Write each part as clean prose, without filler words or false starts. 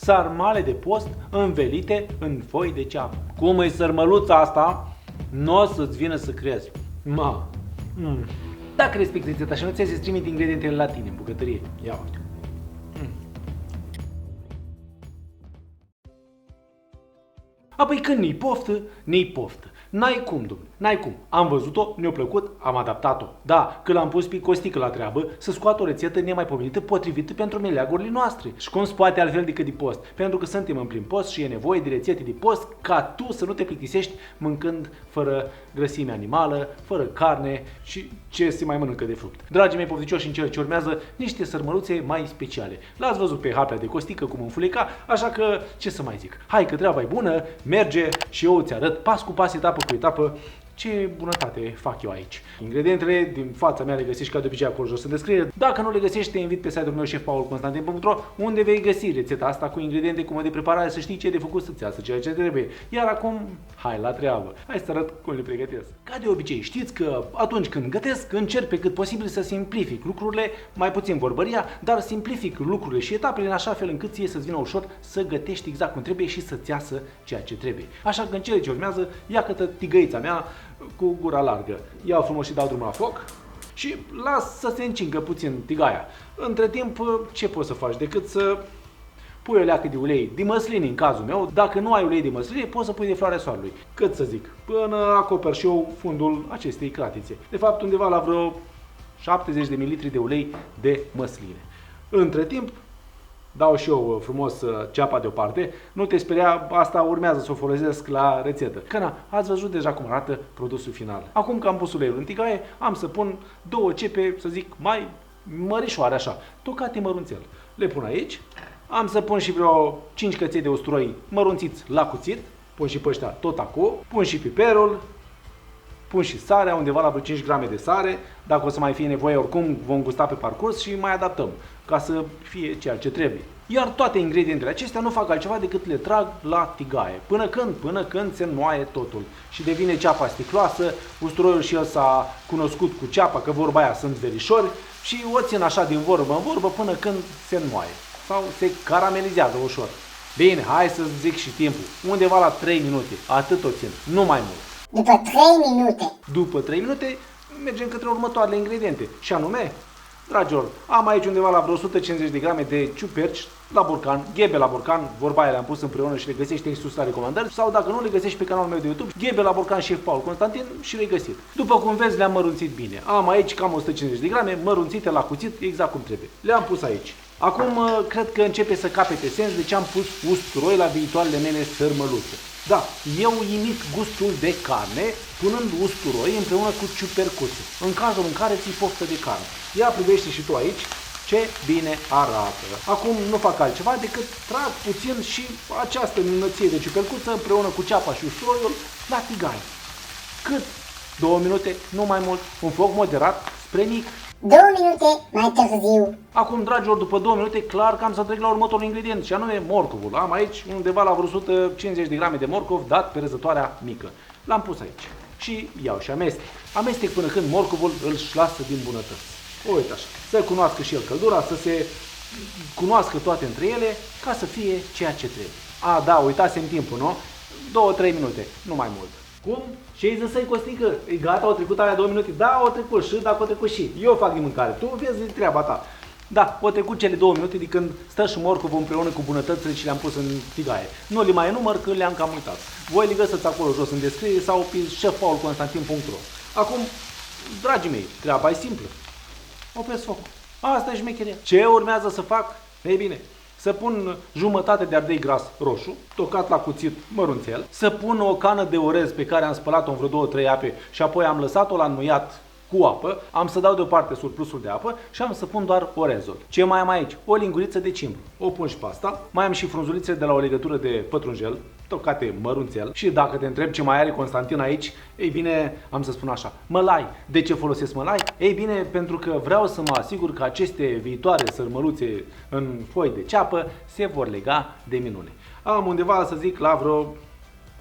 Sarmale de post învelite în foi de ceapă. Cum e sărmăluța asta, nu o să-ți vină să crezi. Dacă respecti rețeta și nu ți-ai să trimite ingredientele la tine în bucătărie, ia uite. Apoi când ni-i poftă, ni-i poftă. N-ai cum, domnule, n-ai cum. Am văzut-o, ne-a plăcut, am adaptat-o. Da, că l-am pus pe Costică la treabă să scoată o rețetă nemaipomenită potrivită pentru meleagurile noastre. Și cum se poate altfel decât de post? Pentru că suntem în plin post și e nevoie de rețete de post ca tu să nu te plictisești mâncând fără grăsime animală, fără carne și ce se mai mănâncă de fruct. Dragii mei pofticioși, în cele ce urmează, niște sărmăluțe mai speciale. L-ați văzut pe Hapea de Costică cum înfuleca, așa că ce să mai zic? Hai că treaba e bună, merge și eu îți arăt pas cu pas, etapă cu etapă, ce bunătate fac eu aici. Ingredientele din fața mea le găsești ca de obicei acolo jos în descriere. Dacă nu le găsești, te invit pe site-ul meu chefpaulconstantin.ro, unde vei găsi rețeta asta cu ingrediente cum de preparare, să știi ce e de făcut să-ți iasă ceea ce trebuie. Iar acum, hai la treabă. Hai să arăt cum le pregătesc. Ca de obicei, știți că atunci când gătesc, încerc pe cât posibil să simplific lucrurile, mai puțin vorbăria, dar simplific lucrurile și etapele în așa fel încât ție să-ți vină ușor să gătești exact cum trebuie și să-ți iasă ceea ce trebuie. Așa că în cele ce urmează, ia-că tigăița mea cu gura largă. Iau frumos și dau drumul la foc și las să se încingă puțin tigaia. Între timp, ce poți să faci decât să pui o leacă de ulei de măsline în cazul meu. Dacă nu ai ulei de măsline, poți să pui de floarea soarelui. Cât să zic, până acoperi și eu fundul acestei cratițe. De fapt, undeva la vreo 70 de ml de ulei de măsline. Între timp, dau și eu frumos ceapa deoparte. Nu te speria, asta urmează să o folosesc la rețetă. Că na, ați văzut deja cum arată produsul final. Acum că am pus uleiul în tigaie, am să pun două cepe, să zic, mai mărișoare așa, tocate mărunțel. Le pun aici. Am să pun și vreo 5 căței de usturoi mărunțiți la cuțit. Pun și pe ăștia tot acolo. Pun și piperul. Pun și sarea, undeva la vreo 5 grame de sare. Dacă o să mai fie nevoie, oricum vom gusta pe parcurs și mai adaptăm, ca să fie ceea ce trebuie. Iar toate ingredientele acestea nu fac altceva decât le trag la tigaie. Până când se înmoaie totul și devine ceapa sticloasă. Usturoiul și el s-a cunoscut cu ceapa, că vorba aia sunt verișori, și o țin așa din vorbă în vorbă până când se înmoaie sau se caramelizează ușor. Bine, hai să zic și timpul. Undeva la 3 minute. Atât o țin, nu mai mult. După 3 minute. După 3 minute mergem către următoarele ingrediente. Și anume, dragilor, am aici undeva la vreo 150 de grame de ciuperci la borcan, ghebe la borcan, vorba aia le-am pus împreună și le găsești în sus la recomandări, sau dacă nu, le găsești pe canalul meu de YouTube, ghebe la borcan Șef Paul Constantin, și le-ai găsit. După cum vezi, le-am mărunțit bine. Am aici cam 150 de grame mărunțite la cuțit, exact cum trebuie. Le-am pus aici. Acum cred că începe să capete sens de ce am pus usturoi la viitoarele mele sărmăluțe. Da, eu imit gustul de carne punând usturoi împreună cu ciupercuțe, în cazul în care ți-i poftă de carne. Ia privește și tu aici ce bine arată. Acum nu fac altceva decât trag puțin și această minunăție de ciupercuță împreună cu ceapa și usturoiul la tigaie. Cât? 2 minute, nu mai mult, un foc moderat spre mic. 2 minute mai târziu. Acum, dragilor, după 2 minute, clar că am să trec la următorul ingredient, și anume morcovul. Am aici undeva la vreo 150 de grame de morcov dat pe răzătoarea mică. L-am pus aici și iau și amestec. Amestec până când morcovul îl lasă din bunătăți. Uite așa, să cunoască și el căldura, să se cunoască toate între ele, ca să fie ceea ce trebuie. A, da, uitasem timpul, nu? 2-3 minute, nu mai mult. Cum? Ce ai zis să-i, Costică? E gata, au trecut alea 2 minute? Da, au trecut și dacă au trecut și. Eu fac din mâncare, tu vezi de treaba ta. Da, au trecut cele 2 minute de când stă și morcovul împreună cu bunătățile și le-am pus în tigaie. Nu le mai enumăr că le-am cam uitat. Voi le găsiți acolo jos în descriere sau pe chefpaulconstantin.ro. Acum, dragii mei, treaba e simplă. Opresc focul. Asta e șmecheria. Ce urmează să fac? Ei bine, să pun jumătate de ardei gras roșu, tocat la cuțit mărunțel, să pun o cană de orez pe care am spălat-o în vreo 2-3 ape și apoi am lăsat-o la înmuiat cu apă, am să dau deoparte surplusul de apă și am să pun doar orezul. Ce mai am aici? O linguriță de cimbru. O pun și pe asta. Mai am și frunzulițe de la o legătură de pătrunjel, tocate mărunțel. Și dacă te întreb ce mai are Constantin aici, ei bine, am să spun așa, mălai. De ce folosesc mălai? Ei bine, pentru că vreau să mă asigur că aceste viitoare sărmăluțe în foi de ceapă se vor lega de minune. Am undeva, să zic, la vreo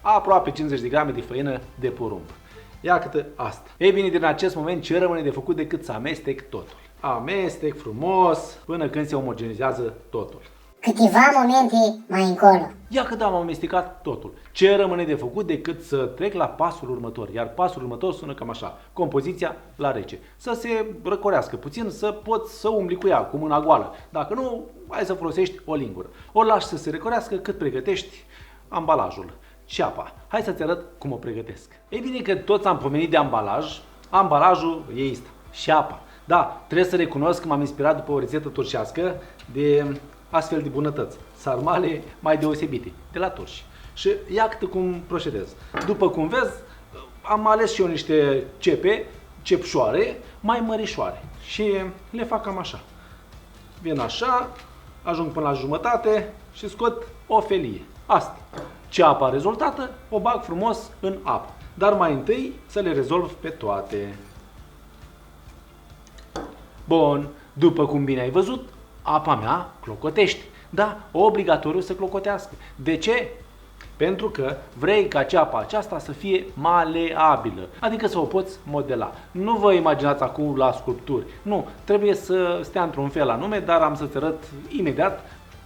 aproape 50 de grame de făină de porumb. Ia câtă asta. Ei bine, din acest moment ce rămâne de făcut decât să amestec totul. Amestec frumos până când se omogenizează totul. câteva momente mai încolo. Ia că da, am amestecat totul. Ce rămâne de făcut decât să trec la pasul următor? Iar pasul următor sună cam așa. Compoziția la rece. Să se răcorească puțin, să poți să umbli cu ea cu mâna goală. Dacă nu, hai să folosești o lingură. O lași să se răcorească cât pregătești ambalajul. Ceapa. Hai să-ți arăt cum o pregătesc. Ei bine că toți am pomenit de ambalaj. Ambalajul e ăsta. Șeapa. Da, trebuie să recunosc că m-am inspirat după o rețetă turcească de astfel de bunătăți. Sarmale mai deosebite, de la turci. Și iată cum procedez. După cum vezi, am ales și eu niște cepșoare mai mărișoare. Și le fac cam așa. Vin așa, ajung până la jumătate și scot o felie. Asta. Ceapa rezultată o bag frumos în apă. Dar mai întâi să le rezolv pe toate. Bun, după cum bine ai văzut, apa mea clocotește. Da, obligatoriu să clocotească. De ce? Pentru că vrei ca ceapa aceasta să fie maleabilă, adică să o poți modela. Nu vă imaginați acum la sculpturi. Nu, trebuie să stea într-un fel anume, dar am să-ți arăt imediat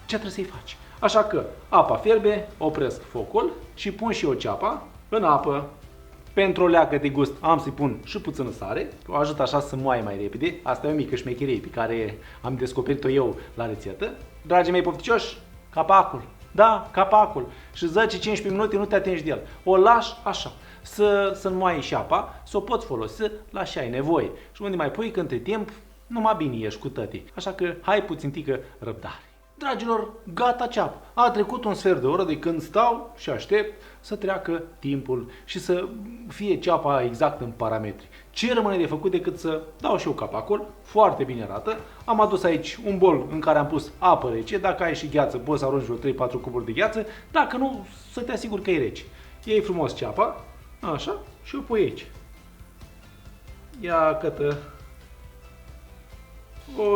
ce trebuie să-i faci. Așa că apa fierbe, opresc focul și pun și eu ceapa în apă. Pentru o leacă de gust am să-i pun și puțină sare, o ajut așa să moaie mai repede. Asta e o mică șmecherie pe care am descoperit-o eu la rețetă. Dragii mei pofticioși, capacul. Da, capacul. Și 10-15 minute nu te atingi de el. O lași așa, să moaie și apa, să o poți folosi la ce ai nevoie. Și unde mai pui, că între timp, numai bine ești cu tătii. Așa că hai puțin tică răbdare. Dragilor, gata ceapă. A trecut un sfert de oră de când stau și aștept să treacă timpul și să fie ceapa exact în parametri. Ce rămâne de făcut decât să dau și eu capacul, foarte bine arată. Am adus aici un bol în care am pus apă rece. Dacă ai și gheață, poți să arunci vreo 3-4 cuburi de gheață. Dacă nu, să te asiguri că e rece. Iei frumos ceapa, așa, și o pui aici. Ia cătă.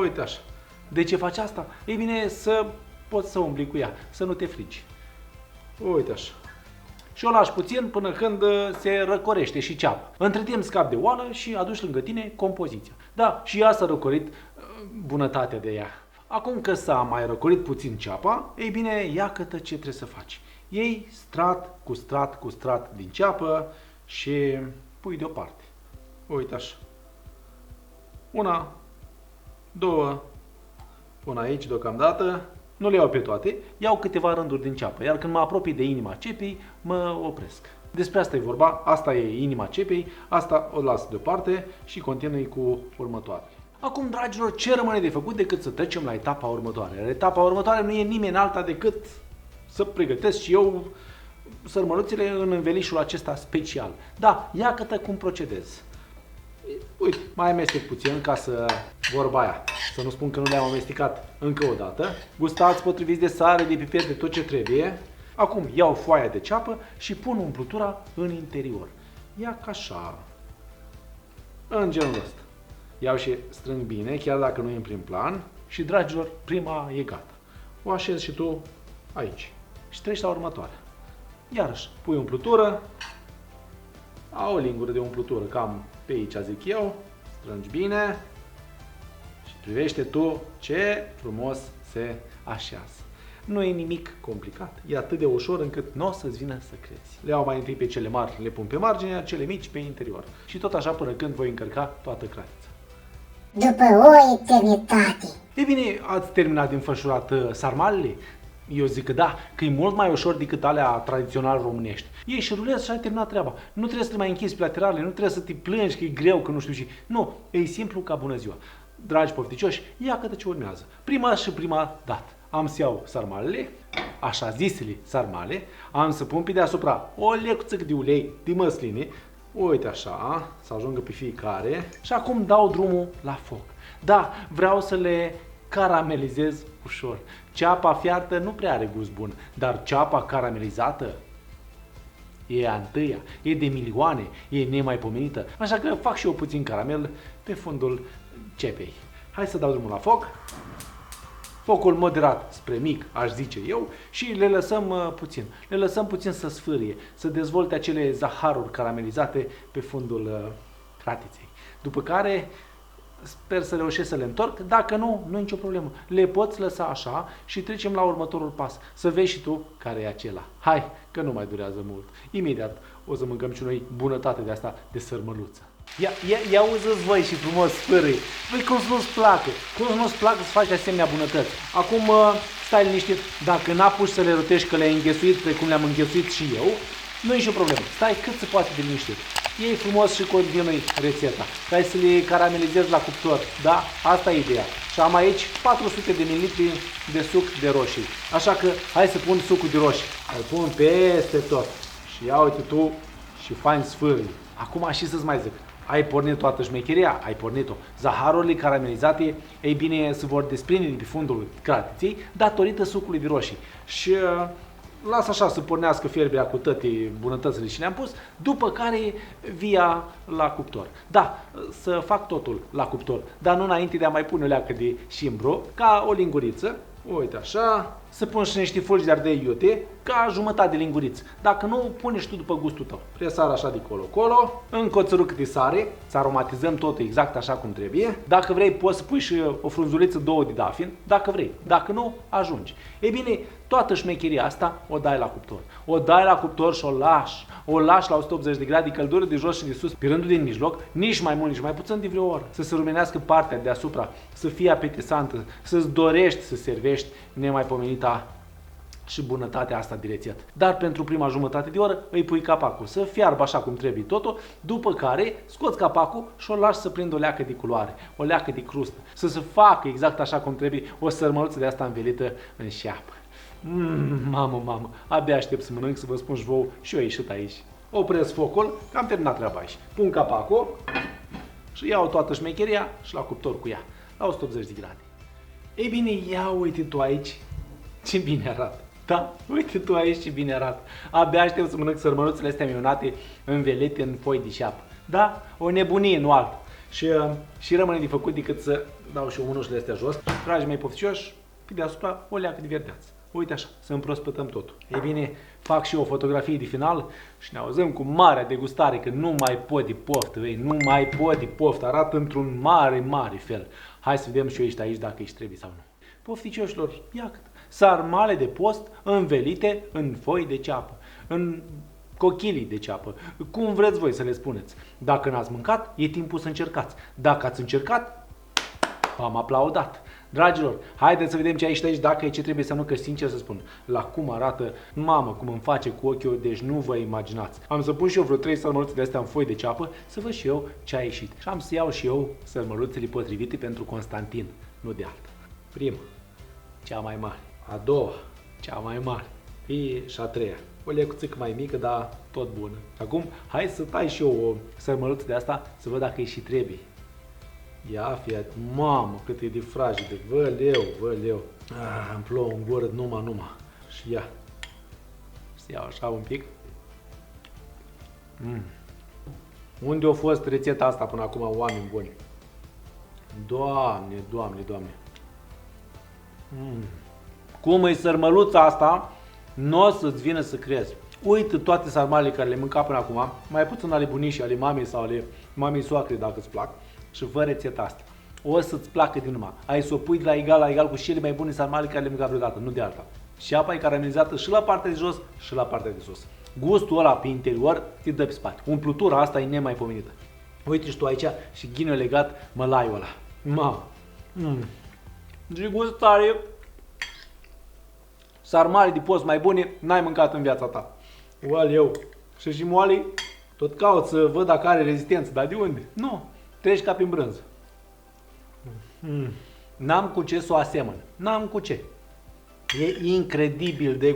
Uite așa. De ce faci asta? Ei bine, să poți să umbli cu ea, să nu te frici. Uite așa. Și o lași puțin până când se răcorește și ceapă. Între timp scapi de oală și aduci lângă tine compoziția. Da, și ea s-a răcorit bunătatea de ea. Acum că s-a mai răcorit puțin ceapa, ei bine, iată ce trebuie să faci. Iei strat cu strat cu strat din ceapă și pui deoparte. Uite așa. Una, două, pun aici deocamdată, nu le iau pe toate, iau câteva rânduri din ceapă, iar când mă apropii de inima cepei, mă opresc. Despre asta e vorba, asta e inima cepei, asta o las deoparte și continui cu următoarele. Acum, dragilor, ce rămâne de făcut decât să trecem la etapa următoare? Etapa următoare nu e nimeni alta decât să pregătesc și eu sărmăluțele în învelișul acesta special. Da, iată cum procedez. Uite, mai amestec puțin ca să, vorba aia, să nu spun că nu le-am amestecat încă o dată. Gustați potrivit de sare, de piper, de tot ce trebuie. Acum iau foaia de ceapă și pun umplutura în interior. Ia ca așa. În genul ăsta. Iau și strâng bine, chiar dacă nu e în prim plan. Și, dragilor, prima e gata. O așezi și tu aici. Și treci la următoarea. Iarăși, pui umplutură. Au o lingură de umplutură, cam pe aici zic eu, strângi bine și privește tu ce frumos se așează. Nu e nimic complicat, e atât de ușor încât nu o să-ți vină să crezi. Le iau mai întâi pe cele mari, le pun pe margine, cele mici pe interior. Și tot așa până când voi încărca toată cratița. După o eternitate. Ei bine, ați terminat de înfășurat sarmalele? Eu zic că da, că e mult mai ușor decât alea tradițional românești. Iei și rulezi și ai terminat treaba. Nu trebuie să te mai închizi pe laterale, nu trebuie să te plângi că e greu, că nu știu ce. Nu, e simplu ca bună ziua. Dragi pofticioși, ia câte ce urmează. Prima și prima dată. Am să iau sarmalele, așa zisele sarmale, am să pun pe deasupra o lecuță de ulei de măsline, uite așa, să ajungă pe fiecare și acum dau drumul la foc. Da, vreau să le caramelizez ușor. Ceapa fiartă nu prea are gust bun, dar ceapa caramelizată e a întâia, e de milioane, e nemaipomenită, așa că fac și eu puțin caramel pe fundul cepei. Hai să dau drumul la foc. Focul moderat spre mic, aș zice eu, și le lăsăm puțin. Le lăsăm puțin să sfârie, să dezvolte acele zaharuri caramelizate pe fundul cratiței. După care Sper să reușesc să le întorc. Dacă nu, nu e nicio problemă. Le poți lăsa așa și trecem la următorul pas. Să vezi și tu care e acela. Hai, că nu mai durează mult. Imediat o să mâncăm și noi bunătate de asta de sărmăluță. Ia uziți voi și frumos sfârâi. Voi cum să nu-ți placă? Cum să nu-ți placă să faci asemenea bunătăți? Acum stai liniștit. Dacă n-apuci să le rotești că le-ai înghesuit precum le-am înghesuit și eu, nu e nicio problemă. Stai cât se poate de liniștit. Iei frumos și continui rețeta. Hai să le caramelizezi la cuptor. Da? Asta e ideea. Și am aici 400 de ml de suc de roșii. Așa că hai să pun sucul de roșii. Îl pun peste tot. Și ia uite tu și fain sfârli. Acum și să-ți mai zic. Ai pornit toată șmecheria, ai pornit-o. Zaharurile caramelizate, ei bine, se vor desprinde de pe fundul cratiței datorită sucului de roșii. Și lasă așa să pornească fierberea cu toate bunătățile și le-am pus, după care via la cuptor. Da, să fac totul la cuptor, dar nu înainte de a mai pune o leacă de șimbru, ca o linguriță. Uite așa, să pun și niște fulgi de ardei iute, ca jumătate de linguriță. Dacă nu, pune și tu după gustul tău. Presar așa de colo-colo, încă o țărucă de sare, să aromatizăm totul exact așa cum trebuie. Dacă vrei, poți să pui și o frunzuliță, 2 de dafin, dacă vrei. Dacă nu, ajungi. Ei bine, toată șmecheria asta o dai la cuptor. O dai la cuptor și o lași. O lași la 180 de grade, căldură de jos și de sus, pe rândul din mijloc, nici mai mult, nici mai puțin de vreo oră. Să se rumenească partea deasupra, să fie apetisantă, să-ți dorești să servești nemaipomenita și bunătatea asta de rețetă. Dar pentru prima jumătate de oră îi pui capacul să fiarbă așa cum trebuie totul, după care scoți capacul și o lași să prindă o leacă de culoare, o leacă de crustă, să se facă exact așa cum trebuie o sărmăluță de asta învelită în șeapă. Mamă, abia aștept să mănânc, să vă spun și vouă și eu ieșit aici. Opresc focul, că am terminat treaba aici. Pun capacul și iau toată șmecheria și la cuptor cu ea, la 180 de grade. Ei bine, ia uite tu aici ce bine arată. Da, uite tu aici ce bine arată. Abia aștept să mănânc sărmăluțele astea minunate învelite în foi de șeapă. Da? O nebunie, nu altă. Și rămâne de făcut decât să dau și mânușile astea jos. Dragii mei pofticioși, pe deasupra o leacă de verdeață. Uite așa, să împrospătăm totul. Ei bine, fac și eu o fotografie de final și ne auzim cu marea degustare, că nu mai pot de poftă, vei, nu mai pot de poftă, arată într-un mare fel. Hai să vedem și eu ești aici dacă ești trebuie sau nu. Pofticioșilor, iată, sarmale de post învelite în foi de ceapă, în cochilii de ceapă, cum vreți voi să le spuneți. Dacă n-ați mâncat, e timpul să încercați. Dacă ați încercat, v-am aplaudat. Dragilor, haideți să vedem ce aici, dacă e ce trebuie să nu, că sincer să spun, la cum arată, mamă, cum îmi face cu ochiul, deci nu vă imaginați. Am să pun și eu vreo 3 sărmăluțe de astea în foi de ceapă, să văd și eu ce a ieșit. Și am să iau și eu sărmăluțele potrivite pentru Constantin, nu de altă. Prima, cea mai mare. A doua, cea mai mare. Și a treia. O lecuțică mai mică, dar tot bună. Acum, hai să tai și eu o sărmăluță de asta, să văd dacă e și trebuie. Ia, fie, mamă, cât e de fragedă, văleu. Îmi plouă în gură, numai. Și ia. Să iau așa un pic. Unde a fost rețeta asta până acum, oameni buni? Doamne. Cum e sărmăluța asta, nu o să-ți vină să crezi. Uită toate sarmalele care le mânca până acum, mai puțin ale bunicii, ale mamei sau ale mamei soacre, dacă îți plac, și fă rețeta asta. O să-ți placă din numai. Ai să o pui de la egal cu cele mai bune sarmale care le mânca vreodată, nu de alta. Și apa e caramelizată și la partea de jos și la partea de sus. Gustul ăla pe interior ți dă pe spate. Umplutura asta e nemaipomenită. Uite și tu aici și ghină legat mălaiul ăla. Ce gustare! Sarmale de post mai bune n-ai mâncat în viața ta. Eu. Și moale, tot caut să văd dacă are rezistență, dar de unde? Nu, treci ca prin brânză. N-am cu ce să o asemăn, n-am cu ce. E incredibil de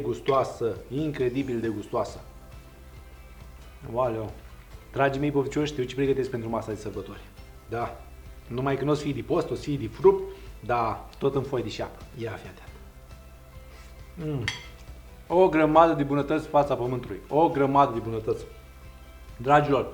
gustoasă, Oaleu. Dragii mei pofticioși, știu ce pregătesc pentru masa de sărbători. Da, numai că nu o să fie de post, o să fie de fruct, dar tot în foi de șeapă. Ia fi atent. O grămadă de bunătăți fața pământului. O grămadă de bunătăți. Dragilor,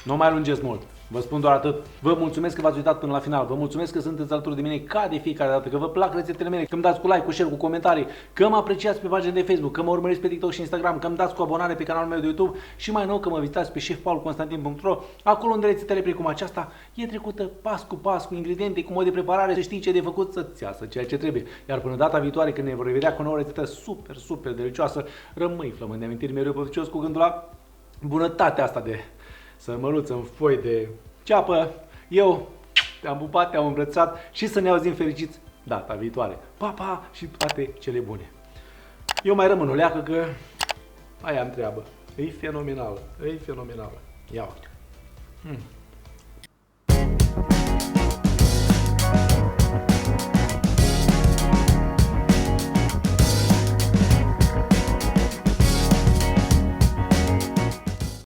nu mai lungesc mult. Vă spun doar atât. Vă mulțumesc că v-ați uitat până la final. Vă mulțumesc că sunteți alături de mine ca de fiecare dată, că vă plac rețetele mele, că îmi dați cu like, cu share, cu comentarii, că mă apreciați pe pagina de Facebook, că mă urmăriți pe TikTok și Instagram, că îmi dați cu abonare pe canalul meu de YouTube și mai nou că mă vizitați pe chefpaulconstantin.ro, acolo unde rețetele precum aceasta e trecută pas cu pas, cu ingrediente, cu mod de preparare, să știi ce de făcut să-ți iasă ceea ce trebuie. Iar până data viitoare, când ne vor revedea cu o nouă rețetă super delicioasă, rămâi flămând de amintiri mereu păficios cu gândul la bunătatea asta de sărmăluță în foi de ceapă. Eu te-am pupat, te-am îmbrățat și să ne auzim fericiți data viitoare. Pa, pa și toate cele bune. Eu mai rămân o leacă că aia am treabă. E fenomenală, e fenomenală. Ia uite.